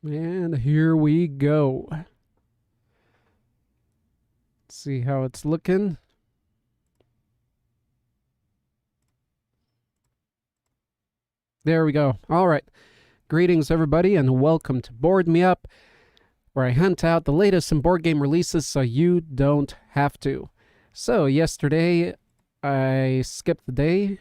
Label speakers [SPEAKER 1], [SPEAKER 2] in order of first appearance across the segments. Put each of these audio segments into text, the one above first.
[SPEAKER 1] And here we go. Let's see how it's looking. There we go. All right. Greetings, everybody, and welcome to Board Me Up, where I hunt out the latest in board game releases so you don't have to. So, yesterday, I skipped the day,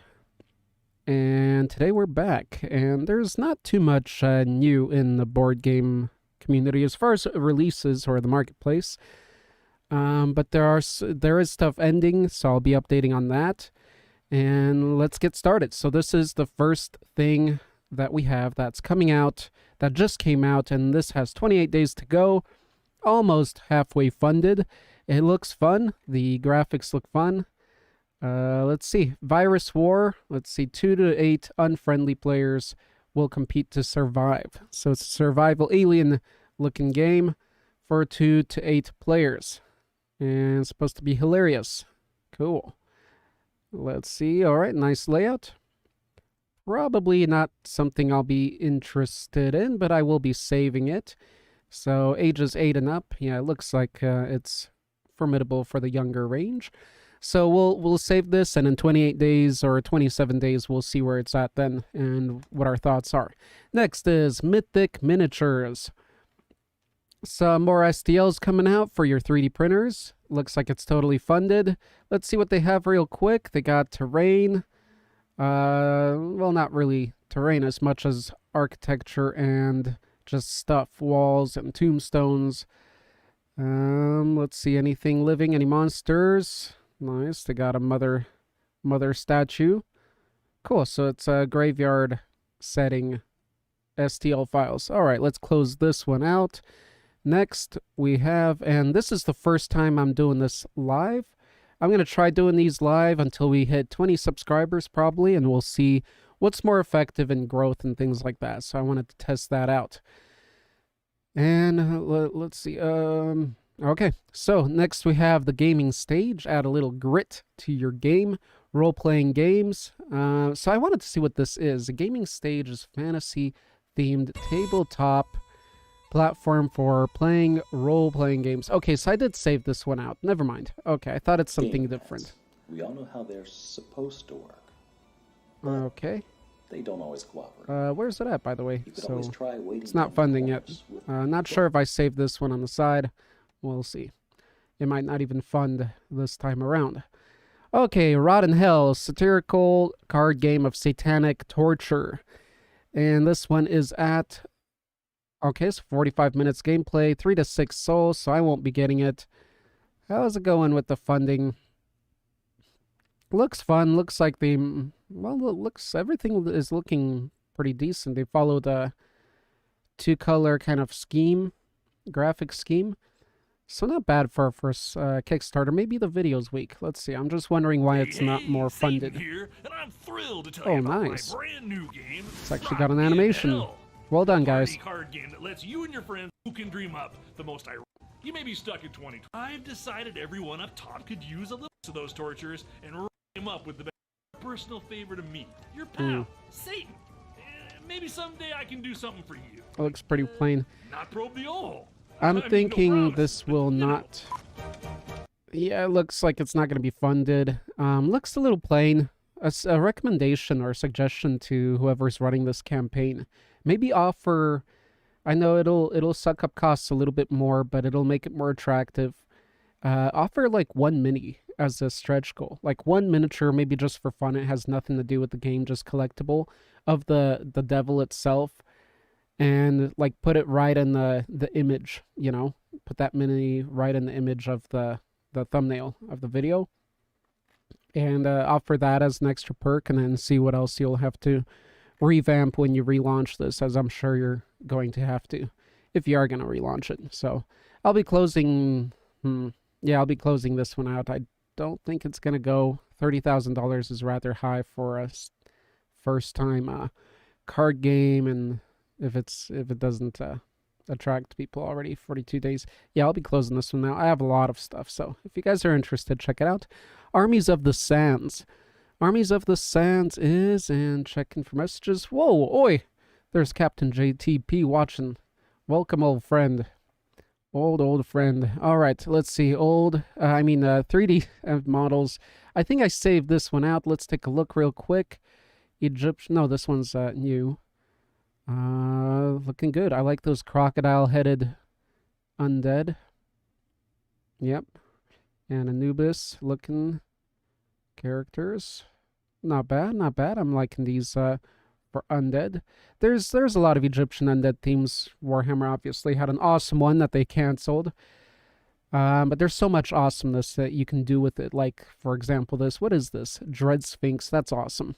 [SPEAKER 1] and today we're back. And there's not too much new in the board game community as far as releases or the marketplace. But there is stuff ending, so I'll be updating on that. And let's get started. So this is the first thing that we have that's coming out, that just came out, and this has 28 days to go, almost halfway funded. It looks fun. The graphics look fun. Let's see. Virus War. Let's see. 2 to 8 unfriendly players will compete to survive. So it's a survival alien-looking game for 2 to 8 players. And it's supposed to be hilarious. Cool. Let's see. All right, nice layout. Probably not something I'll be interested in, but I will be saving it. So ages 8 and up. Yeah, it looks like it's formidable for the younger range. So we'll save this, and in 28 days or 27 days, we'll see where it's at then and what our thoughts are. Next is Mythic Miniatures. Some more STLs coming out for your 3D printers. Looks like it's totally funded. Let's see what they have real quick. They got terrain. Well, not really terrain as much as architecture and just stuff. Walls and tombstones. Let's see. Anything living? Any monsters? Nice. They got a mother statue. Cool. So it's a graveyard setting STL files. All right. Let's close this one out. Next, we have, and this is the first time I'm doing this live. I'm going to try doing these live until we hit 20 subscribers probably, and we'll see what's more effective in growth and things like that. So I wanted to test that out. And let's see. Okay, so next we have the gaming stage. Add a little grit to your game. Role-playing games. So I wanted to see what this is. The gaming stage is fantasy-themed tabletop platform for playing role-playing games. Okay, so I did save this one out. Never mind. Okay, I thought it's something different.
[SPEAKER 2] We all know how they're supposed to work.
[SPEAKER 1] Okay.
[SPEAKER 2] They don't always cooperate.
[SPEAKER 1] Where's it at, by the way?
[SPEAKER 2] You could
[SPEAKER 1] So
[SPEAKER 2] always try waiting
[SPEAKER 1] it's not funding yet. Not sure if I saved this one on the side. We'll see. It might not even fund this time around. Okay, Rotten Hell, satirical card game of satanic torture. And this one is at... Okay, so 45 minutes gameplay, 3 to 6 souls, so I won't be getting it. How's it going with the funding? Looks fun. Looks like they... Well, everything is looking pretty decent. They followed a 2-color kind of scheme, graphic scheme. So not bad for our first Kickstarter. Maybe the video's weak. Let's see. I'm just wondering why it's not more funded.
[SPEAKER 3] Here, and I'm thrilled to tell you about
[SPEAKER 1] nice.
[SPEAKER 3] my brand new game.
[SPEAKER 1] It's actually got an animation.
[SPEAKER 3] Hell.
[SPEAKER 1] Well done, guys.
[SPEAKER 3] Card game that lets you and your friends who can dream up the most ironic. You may be stuck in 2020. I've decided everyone up top could use a little of those tortures and wrap them up with the best personal favorite of me, your pal, Satan. Maybe someday I can do something for you.
[SPEAKER 1] It looks pretty plain.
[SPEAKER 3] Not probe the all.
[SPEAKER 1] I'm
[SPEAKER 3] I mean,
[SPEAKER 1] thinking
[SPEAKER 3] no
[SPEAKER 1] this
[SPEAKER 3] promise,
[SPEAKER 1] will
[SPEAKER 3] but,
[SPEAKER 1] not... Yeah, it looks like it's not going to be funded. Looks a little plain. A recommendation or suggestion to whoever's running this campaign. Maybe offer... I know it'll suck up costs a little bit more, but it'll make it more attractive. Offer like 1 mini as a stretch goal. Like 1 miniature, maybe just for fun. It has nothing to do with the game, just collectible, of the devil itself. And like put it right in the image, you know? Put that mini right in the image of the thumbnail of the video. And offer that as an extra perk, and then see what else you'll have to revamp when you relaunch this, as I'm sure you're going to have to, if you are going to relaunch it. So I'll be closing... Yeah, I'll be closing this one out. I don't think it's going to go. $30,000 is rather high for a first-time card game, and if it doesn't attract people already, 42 days. Yeah, I'll be closing this one now. I have a lot of stuff, so if you guys are interested, check it out. Armies of the Sands. Armies of the Sands is, and checking for messages. Whoa, oi! There's Captain JTP watching Welcome, old friend. Old friend. All right, let's see. 3D models. I think I saved this one out. Let's take a look real quick. Egyptian. No, this one's new. Looking good. I like those crocodile-headed undead. Yep. And Anubis looking characters. Not bad, not bad. I'm liking these for undead. There's a lot of Egyptian undead themes. Warhammer obviously had an awesome one that they canceled. But there's so much awesomeness that you can do with it. Like, for example, this. What is this? Dread Sphinx. That's awesome.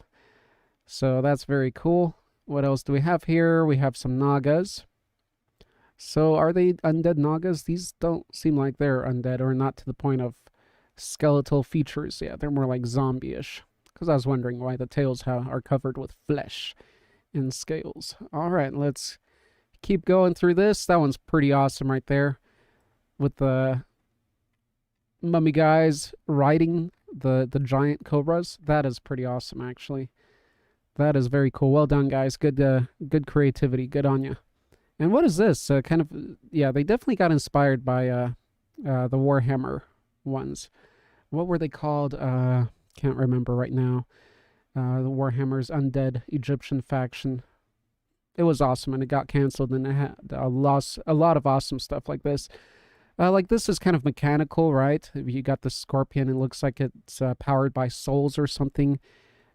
[SPEAKER 1] So that's very cool. What else do we have here? We have some Nagas. So are they undead Nagas? These don't seem like they're undead, or not to the point of skeletal features. Yeah, they're more like zombie-ish. Because I was wondering why the tails are covered with flesh and scales. All right, let's keep going through this. That one's pretty awesome right there. With the mummy guys riding the giant cobras. That is pretty awesome, actually. That is very cool. Well done, guys. Good creativity. Good on you. And what is this? Yeah, they definitely got inspired by the Warhammer ones. What were they called? Can't remember right now. The Warhammer's Undead Egyptian faction. It was awesome, and it got canceled, and it had a lot of awesome stuff like this. Like this is kind of mechanical, right? You got the scorpion. It looks like it's powered by souls or something.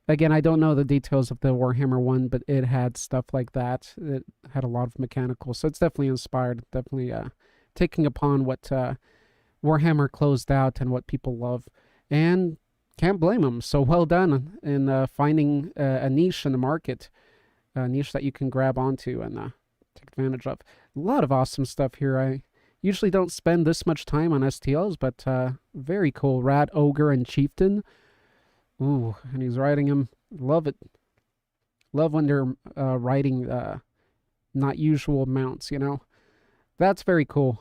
[SPEAKER 1] Again, I don't know the details of the Warhammer one, but it had stuff like that. It had a lot of mechanical, so it's definitely inspired. Definitely taking upon what Warhammer closed out and what people love. And can't blame them. So well done in finding a niche in the market. A niche that you can grab onto and take advantage of. A lot of awesome stuff here. I usually don't spend this much time on STLs, but very cool. Rat, Ogre, and Chieftain. Ooh, and he's riding him. Love it. Love when they're riding not usual mounts, you know? That's very cool.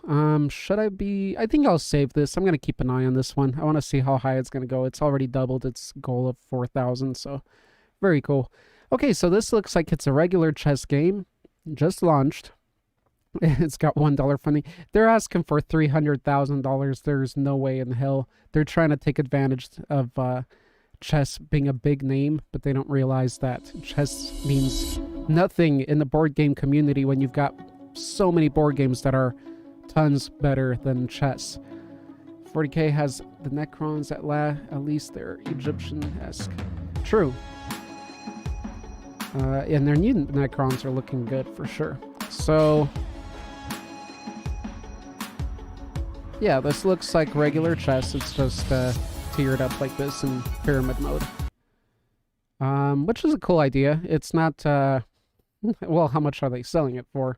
[SPEAKER 1] Should I be... I think I'll save this. I'm going to keep an eye on this one. I want to see how high it's going to go. It's already doubled its goal of 4,000, so very cool. Okay, so this looks like it's a regular chess game. Just launched. It's got $1 funding. They're asking for $300,000. There's no way in hell. They're trying to take advantage of chess being a big name, but they don't realize that chess means nothing in the board game community when you've got so many board games that are tons better than chess. 40K has the Necrons at least they're Egyptian-esque. True. And their new Necrons are looking good for sure. So yeah, this looks like regular chess. It's just tiered up like this in pyramid mode. Which is a cool idea. It's not well, how much are they selling it for?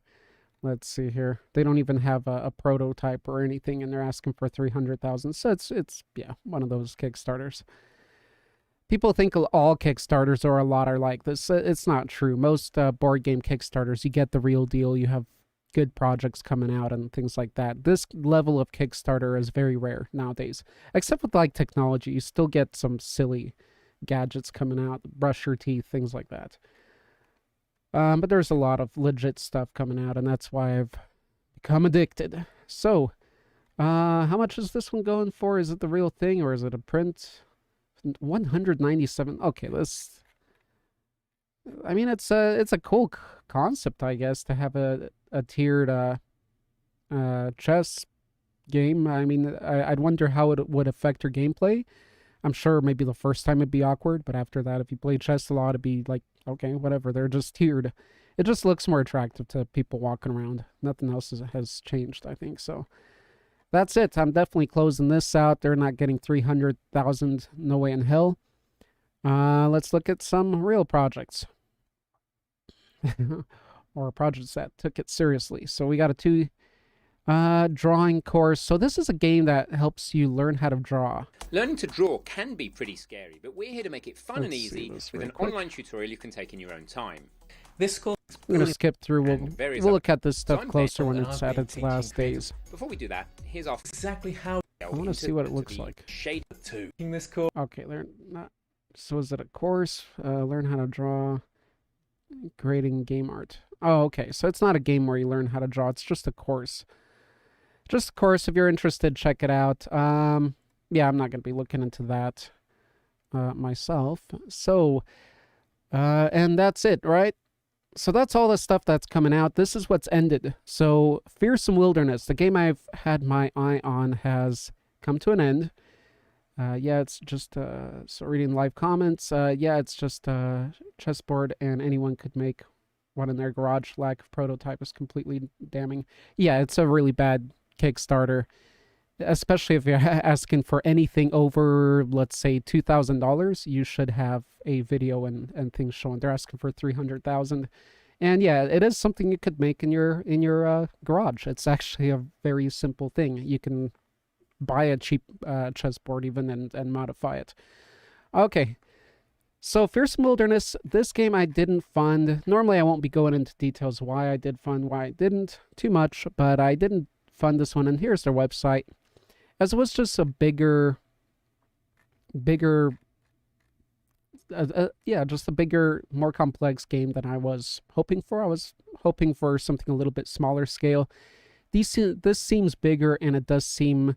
[SPEAKER 1] Let's see here. They don't even have a prototype or anything, and they're asking for 300,000. So it's yeah, one of those Kickstarters. People think all Kickstarters or a lot are like this. It's not true. Most board game Kickstarters, you get the real deal. You have good projects coming out and things like that. This level of Kickstarter is very rare nowadays. Except with like technology, you still get some silly gadgets coming out, brush your teeth, things like that. But there's a lot of legit stuff coming out, and that's why I've become addicted. So, how much is this one going for? Is it the real thing, or is it a print? 197. Okay, I mean, it's a cool concept, I guess, to have a tiered chess game. I mean, I'd wonder how it would affect your gameplay. I'm sure maybe the first time it'd be awkward, but after that, if you play chess a lot, it'd be like, okay, whatever. They're just tiered. It just looks more attractive to people walking around. Nothing else has changed, I think. So that's it. I'm definitely closing this out. They're not getting 300,000. No way in hell. Let's look at some real projects. Or projects that took it seriously. So we got a 2 drawing course. So this is a game that helps you learn how to draw.
[SPEAKER 4] Learning to draw can be pretty scary, but we're here to make it fun and easy with an online tutorial you can take in your own time. This course
[SPEAKER 1] I'm going to skip through. We'll look at this stuff closer when it's at its last days.
[SPEAKER 4] Before we do that, here's our exactly how
[SPEAKER 1] I want to see what it looks like.
[SPEAKER 4] Shade 2 in this course.
[SPEAKER 1] Okay, so is it a course? Learn how to draw. Grading game art. Oh, okay. So it's not a game where you learn how to draw. It's just a course. Just a course. If you're interested, check it out. Yeah, I'm not going to be looking into that myself. So, and that's it, right? So that's all the stuff that's coming out. This is what's ended. So Fearsome Wilderness, the game I've had my eye on, has come to an end. Yeah, it's just, so reading live comments, yeah, it's just a chessboard and anyone could make one in their garage. Lack of prototype is completely damning. Yeah, it's a really bad Kickstarter, especially if you're asking for anything over, let's say, $2,000. You should have a video and things showing. They're asking for $300,000. And yeah, it is something you could make in your garage. It's actually a very simple thing. You can buy a cheap chessboard even and modify it. Okay, so Fearsome Wilderness, this game I didn't fund. Normally I won't be going into details why I did fund, why I didn't too much, but I didn't fund this one, and here's their website. As it was just a bigger, yeah, just a bigger, more complex game than I was hoping for. I was hoping for something a little bit smaller scale. This seems bigger, and it does seem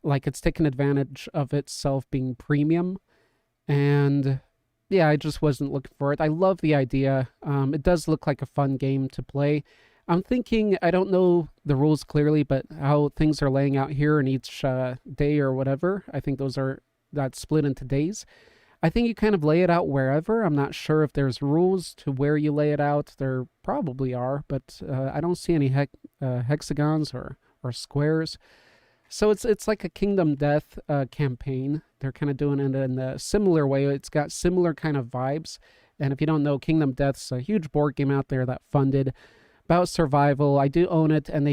[SPEAKER 1] like it's taken advantage of itself being premium. And yeah, I just wasn't looking for it. I love the idea. It does look like a fun game to play. I'm thinking, I don't know the rules clearly, but how things are laying out here in each day or whatever, I think that's split into days. I think you kind of lay it out wherever. I'm not sure if there's rules to where you lay it out. There probably are, but I don't see any hexagons or squares. So it's like a Kingdom Death campaign. They're kind of doing it in a similar way. It's got similar kind of vibes. And if you don't know, Kingdom Death's a huge board game out there that funded about survival. I do own it, and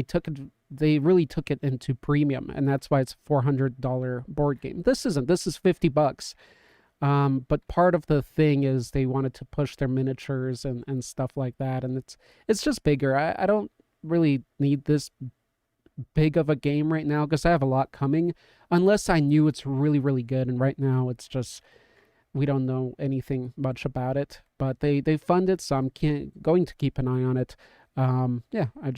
[SPEAKER 1] they really took it into premium, and that's why it's a $400 board game. This isn't. This is $50. But part of the thing is they wanted to push their miniatures and stuff like that, and it's just bigger. I don't really need this big of a game right now because I have a lot coming, unless I knew it's really, really good, and right now it's just, we don't know anything much about it, but they fund it, so I'm going to keep an eye on it. Yeah, I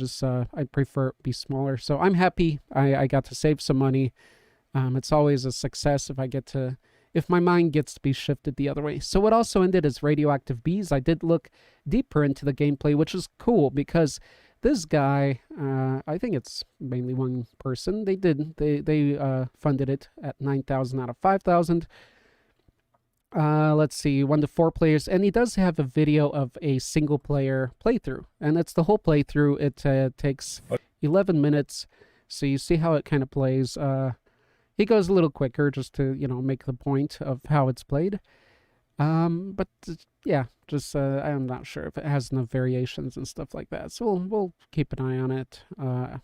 [SPEAKER 1] prefer it be smaller, so I'm happy I got to save some money. It's always a success if my mind gets to be shifted the other way. So what also ended is Radioactive Bees. I did look deeper into the gameplay, which is cool because this guy, I think it's mainly one person. They funded it at 9,000 out of 5,000. Let's see, 1 to 4 players, and he does have a video of a single player playthrough, and it's the whole playthrough. It takes 11 minutes, so you see how it kind of plays. He goes a little quicker just to, make the point of how it's played. But yeah, just I'm not sure if it has enough variations and stuff like that. So we'll keep an eye on it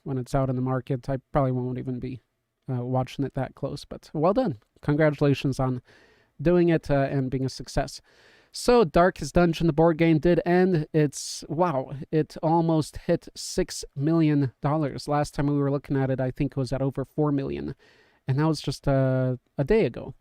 [SPEAKER 1] when it's out in the market. I probably won't even be watching it that close, but well done. Congratulations on doing it and being a success. So Darkest Dungeon, the board game, did end. Wow, it almost hit $6 million. Last time we were looking at it, I think it was at over 4 million. And that was just a day ago.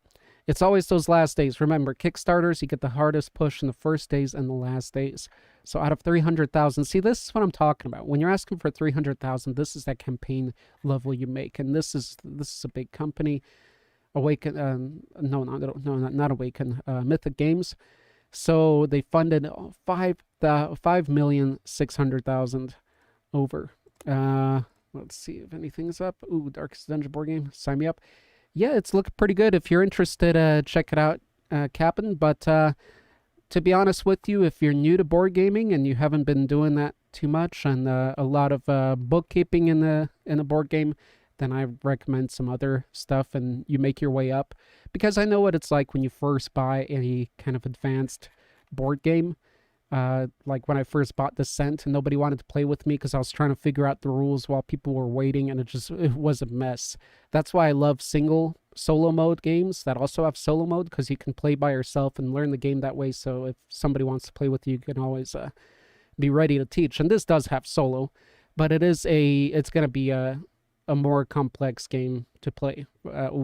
[SPEAKER 1] It's always those last days. Remember, Kickstarters, you get the hardest push in the first days and the last days. So out of 300,000, see, this is what I'm talking about. When you're asking for 300,000, this is that campaign level you make. And this is a big company. Awaken, not Awaken, Mythic Games. So they funded 5,600,000 over. Let's see if anything's up. Ooh, Darkest Dungeon board game. Sign me up. Yeah, it's looking pretty good. If you're interested, check it out, Captain. But to be honest with you, if you're new to board gaming and you haven't been doing that too much and a lot of bookkeeping in a board game, then I recommend some other stuff and you make your way up. Because I know what it's like when you first buy any kind of advanced board game. Like when I first bought Descent and nobody wanted to play with me because I was trying to figure out the rules while people were waiting, and it was a mess. That's why I love solo mode games that also have solo mode, because you can play by yourself and learn the game that way. So if somebody wants to play with you, you can always be ready to teach. And this does have solo, but it's going to be a more complex game to play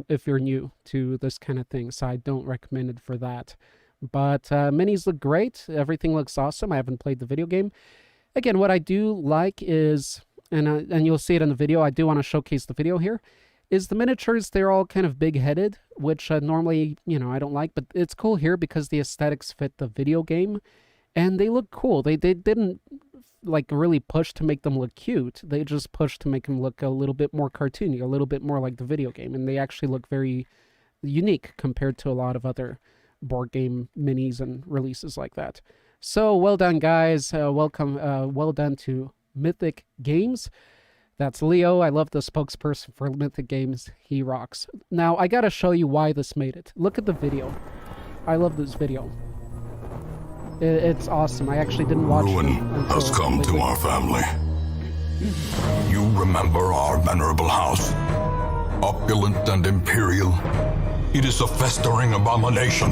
[SPEAKER 1] if you're new to this kind of thing. So I don't recommend it for that. But minis look great. Everything looks awesome. I haven't played the video game. Again, what I do like is, and you'll see it in the video, I do want to showcase the video here, is the miniatures. They're all kind of big-headed, which normally, you know, I don't like. But it's cool here because the aesthetics fit the video game, and they look cool. They didn't like really push to make them look cute. They just pushed to make them look a little bit more cartoony, a little bit more like the video game, and they actually look very unique compared to a lot of other board game minis and releases like that. So well done, guys. Welcome. Well done to Mythic Games. That's Leo. I love the spokesperson for Mythic Games. He rocks. Now I gotta show you why this made it. Look at the video. I love this video. It's awesome. I actually didn't watch it.
[SPEAKER 5] Ruin has come to our family. You remember our venerable house? Opulent and imperial. It is a festering abomination.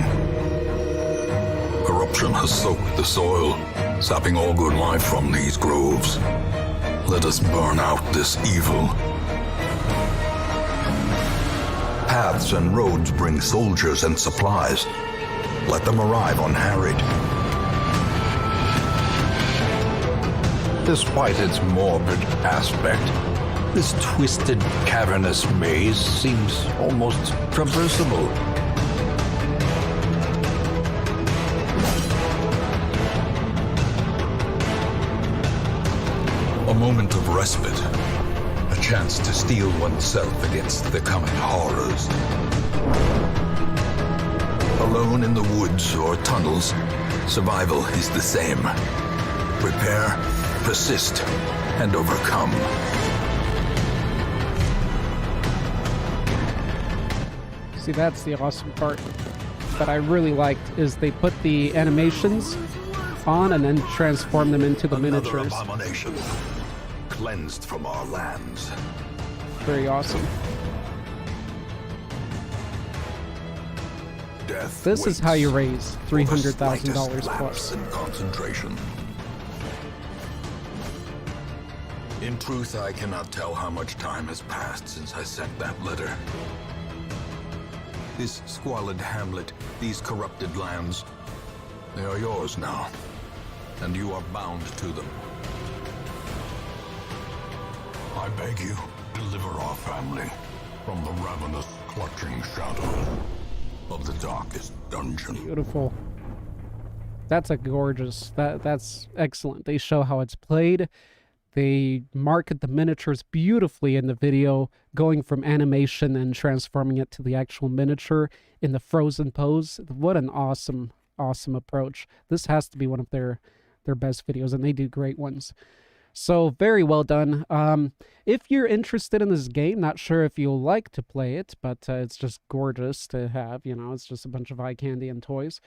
[SPEAKER 5] Corruption has soaked the soil, sapping all good life from these groves. Let us burn out this evil. Paths and roads bring soldiers and supplies. Let them arrive unharried. Despite its morbid aspect, this twisted, cavernous maze seems almost traversable. A moment of respite, a chance to steel oneself against the coming horrors. Alone in the woods or tunnels, survival is the same. Prepare, persist, and overcome.
[SPEAKER 1] See, that's the awesome part that I really liked, is they put the animations on and then transform them into the miniatures.
[SPEAKER 5] Abomination, cleansed from our lands.
[SPEAKER 1] Very awesome.
[SPEAKER 5] Death
[SPEAKER 1] This is how you
[SPEAKER 5] waits
[SPEAKER 1] raise
[SPEAKER 5] for the
[SPEAKER 1] $300,000
[SPEAKER 5] slightest
[SPEAKER 1] plus.
[SPEAKER 5] lapse in concentration. In truth, I cannot tell how much time has passed since I sent that letter. This squalid hamlet, these corrupted lands, they are yours now, and you are bound to them. I beg you, deliver our family from the ravenous, clutching shadows of the darkest dungeon.
[SPEAKER 1] Beautiful. That's a gorgeous. That's excellent. They show how it's played. They market the miniatures beautifully in the video, going from animation and transforming it to the actual miniature in the frozen pose. What an awesome, awesome approach. This has to be one of their best videos, and they do great ones. So very well done. If you're interested in this game, not sure if you'll like to play it, but it's just gorgeous to have. You know, it's just a bunch of eye candy and toys.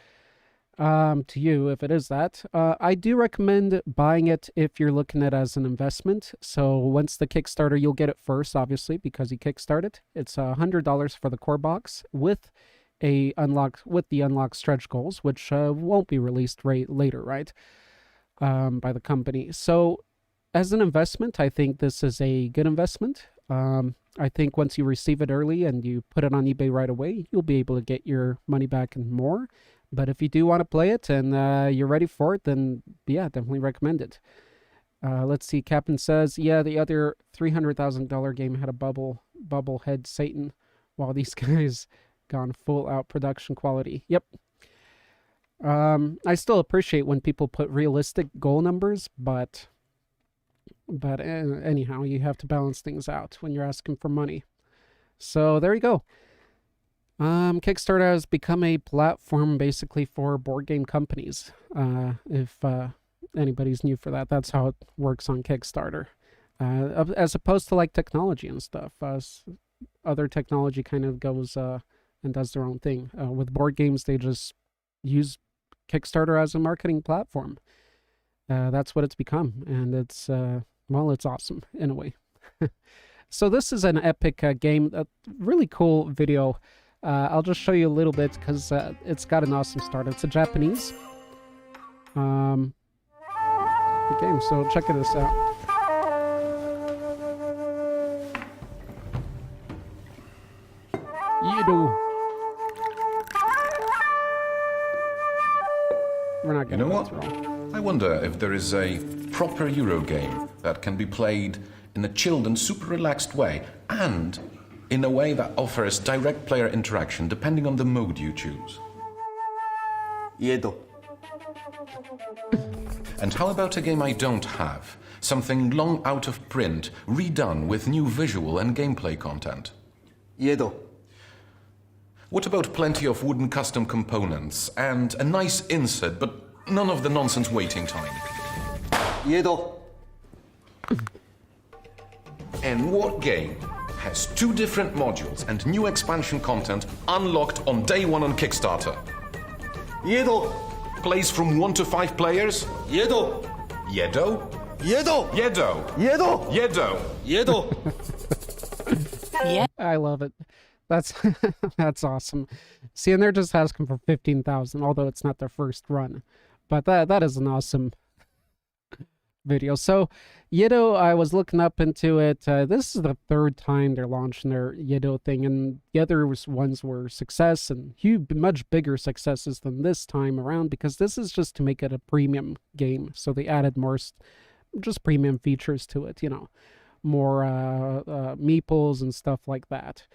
[SPEAKER 1] To you, if it is that. I do recommend buying it if you're looking at it as an investment. So once the Kickstarter, you'll get it first, obviously, because you kickstarted. It's $100 for the core box with the unlocked stretch goals, which won't be released later, right? By the company. So as an investment, I think this is a good investment. I think once you receive it early and you put it on eBay right away, you'll be able to get your money back and more. But if you do want to play it and you're ready for it, then yeah, definitely recommend it. Let's see. Captain says, yeah, the other $300,000 game had a bubblehead Satan, while these guys gone full out production quality. Yep. I still appreciate when people put realistic goal numbers, but anyhow, you have to balance things out when you're asking for money. So there you go. Kickstarter has become a platform basically for board game companies. If anybody's new for that, that's how it works on Kickstarter. As opposed to like technology and stuff. Other technology kind of goes and does their own thing. With board games, they just use Kickstarter as a marketing platform. That's what it's become, and it's it's awesome in a way. So this is an epic game, a really cool video. I'll just show you a little bit because it's got an awesome start. It's a Japanese game, so check this out. Yedo.
[SPEAKER 6] know what? I wonder if there is a proper Euro game that can be played in a chilled and super relaxed way, and in a way that offers direct player interaction depending on the mode you choose.
[SPEAKER 7] Yedo.
[SPEAKER 6] And how about a game I don't have? Something long out of print, redone with new visual and gameplay content.
[SPEAKER 7] Yedo.
[SPEAKER 6] What about plenty of wooden custom components and a nice insert, but none of the nonsense waiting time?
[SPEAKER 7] Yedo.
[SPEAKER 6] And what game has 2 different modules and new expansion content unlocked on day 1 on Kickstarter?
[SPEAKER 7] Yedo.
[SPEAKER 6] Plays from 1 to 5 players?
[SPEAKER 7] Yedo.
[SPEAKER 6] Yedo?
[SPEAKER 7] Yedo.
[SPEAKER 6] Yedo!
[SPEAKER 7] Yedo.
[SPEAKER 6] Yedo!
[SPEAKER 7] Yedo.
[SPEAKER 1] I love it. That's that's awesome. See, and they're just asking for 15,000, although it's not their first run. But that is an awesome video. So, Yedo, I was looking up into it. This is the 3rd time they're launching their Yedo thing, and the other ones were success and huge, much bigger successes than this time around, because this is just to make it a premium game. So they added more just premium features to it, you know, more meeples and stuff like that.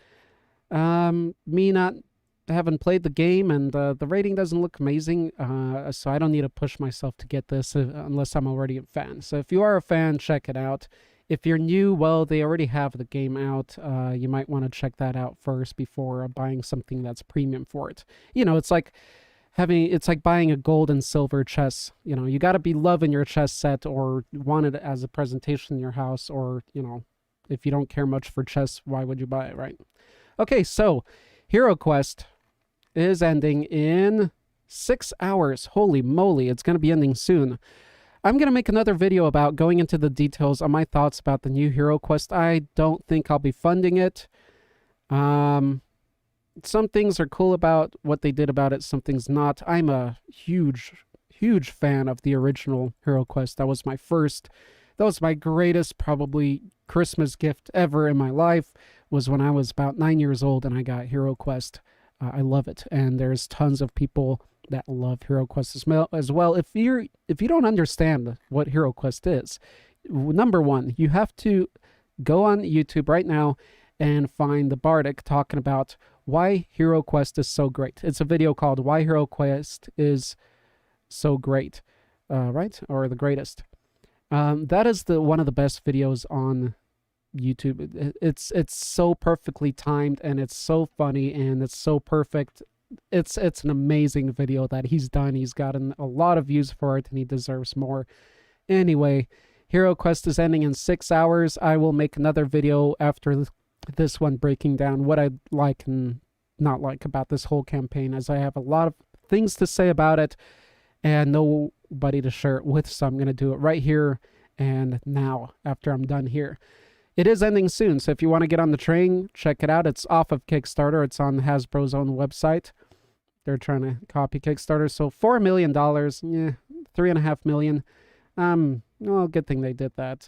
[SPEAKER 1] Me not haven't played the game, and the rating doesn't look amazing, so I don't need to push myself to get this unless I'm already a fan. So if you are a fan, check it out. If you're new, well, they already have the game out. You might want to check that out first before buying something that's premium for it. You know, it's like buying a gold and silver chess. You know, you got to be loving your chess set or want it as a presentation in your house, or, you know, if you don't care much for chess, why would you buy it, right? Okay, so HeroQuest is ending in 6 hours. Holy moly, it's going to be ending soon. I'm going to make another video about going into the details on my thoughts about the new HeroQuest. I don't think I'll be funding it. Some things are cool about what they did about it, some things not. I'm a huge fan of the original HeroQuest. That was my greatest, probably, Christmas gift ever in my life, was when I was about 9 years old and I got HeroQuest. I love it, and there's tons of people that love HeroQuest as well. If you don't understand what HeroQuest is, number one, you have to go on YouTube right now and find the Bardic talking about why HeroQuest is so great. It's a video called "Why HeroQuest is So Great," right, or the greatest. That is one of the best videos on YouTube. It's so perfectly timed, and it's so funny, and it's so perfect. It's an amazing video that he's done. He's gotten a lot of views for it, and he deserves more. Anyway, HeroQuest is ending in 6 hours. I will make another video after this one breaking down what I like and not like about this whole campaign, as I have a lot of things to say about it and nobody to share it with, so I'm going to do it right here and now after I'm done here. It is ending soon, so if you want to get on the train, check it out. It's off of Kickstarter. It's on Hasbro's own website. They're trying to copy Kickstarter. So $4 million, yeah, $3.5 million. Well, good thing they did that.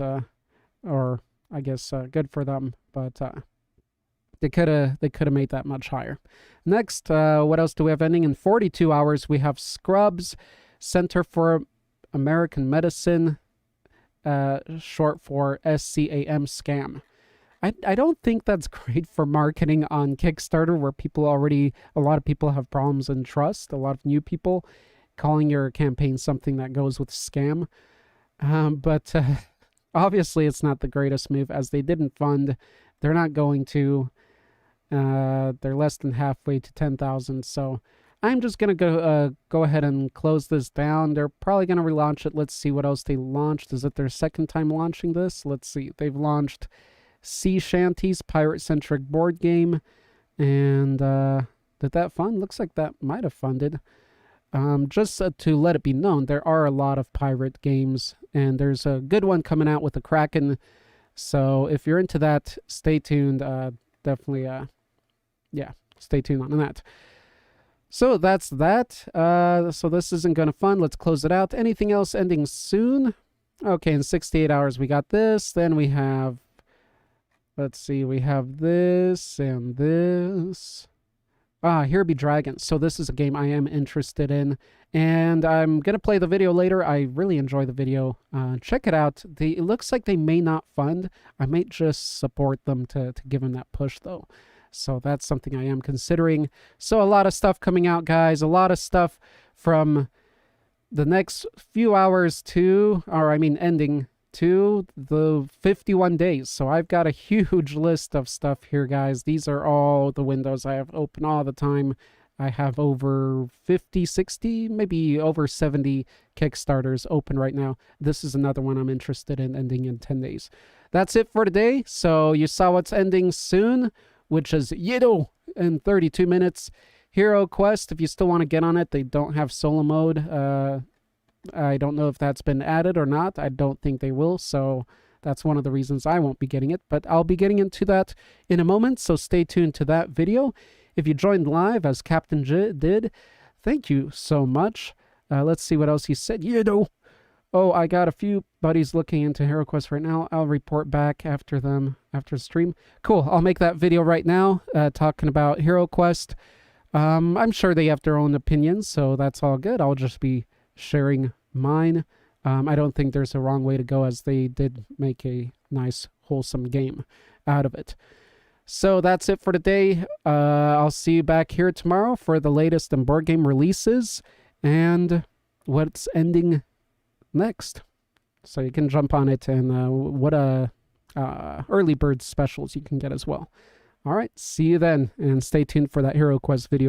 [SPEAKER 1] Or I guess good for them. But they could have made that much higher. Next, what else do we have ending in 42 hours? We have Scrubs, Center for American Medicine. Short for SCAM, scam. I don't think that's great for marketing on Kickstarter, where a lot of people have problems in trust, a lot of new people calling your campaign something that goes with scam. But obviously it's not the greatest move, as they didn't fund. They're not going to. They're less than halfway to 10,000, so I'm just going to go ahead and close this down. They're probably going to relaunch it. Let's see what else they launched. Is it their second time launching this? Let's see. They've launched Sea Shanties, pirate-centric board game. And did that fund? Looks like that might have funded. Just to let it be known, there are a lot of pirate games, and there's a good one coming out with the Kraken. So if you're into that, stay tuned. Definitely, yeah, stay tuned on that. So that's that. So this isn't going to fund. Let's close it out. Anything else ending soon? Okay, in 68 hours we got this. Then we have, let's see, we have this and this. Here Be Dragons. So this is a game I am interested in, and I'm gonna play the video later. I really enjoy the video. Check it out. It looks like they may not fund. I might just support them to give them that push though. So that's something I am considering. So a lot of stuff coming out, guys. A lot of stuff from the next few hours ending to the 51 days. So I've got a huge list of stuff here, guys. These are all the windows I have open all the time. I have over 50, 60, maybe over 70 Kickstarters open right now. This is another one I'm interested in ending in 10 days. That's it for today. So you saw what's ending soon, which is Yedo in 32 minutes. HeroQuest, if you still want to get on it, they don't have solo mode. I don't know if that's been added or not. I don't think they will, so that's one of the reasons I won't be getting it. But I'll be getting into that in a moment, so stay tuned to that video. If you joined live, as Captain J did, thank you so much. Let's see what else he said. Yedo! Oh, I got a few buddies looking into HeroQuest right now. I'll report back after the stream. Cool, I'll make that video right now, talking about HeroQuest. I'm sure they have their own opinions, so that's all good. I'll just be sharing mine. I don't think there's a wrong way to go, as they did make a nice, wholesome game out of it. So that's it for today. I'll see you back here tomorrow for the latest in board game releases and what's ending next. So you can jump on it, and what early bird specials you can get as well. All right, see you then, and stay tuned for that HeroQuest video.